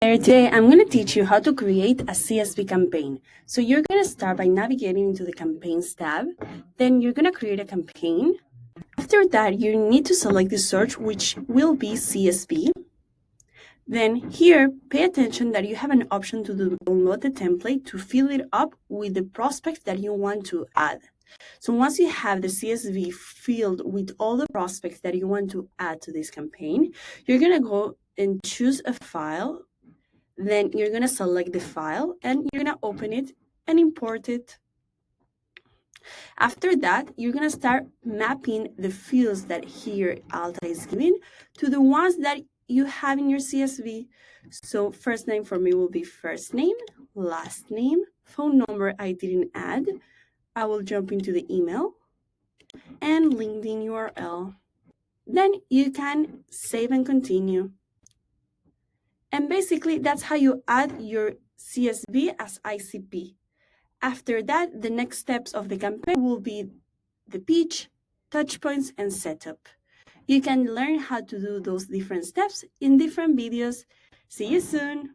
Today, I'm going to teach you how to create a CSV campaign. So you're going to start by navigating into the Campaigns tab. Then you're going to create a campaign. After that, you need to select the search, which will be CSV. Then here, pay attention that you have an option to download the template to fill it up with the prospects that you want to add. So once you have the CSV filled with all the prospects that you want to add to this campaign, you're going to go and choose a file. Then you're going to select the file and you're going to open it and import it. After that, you're going to start mapping the fields that here Alta is giving to the ones that you have in your CSV. So first name for me will be first name, last name, phone number I didn't add. I will jump into the email and LinkedIn URL. Then you can save and continue. And basically, that's how you add your CSV as ICP. After that, the next steps of the campaign will be the pitch, touch points, and setup. You can learn how to do those different steps in different videos. See you soon!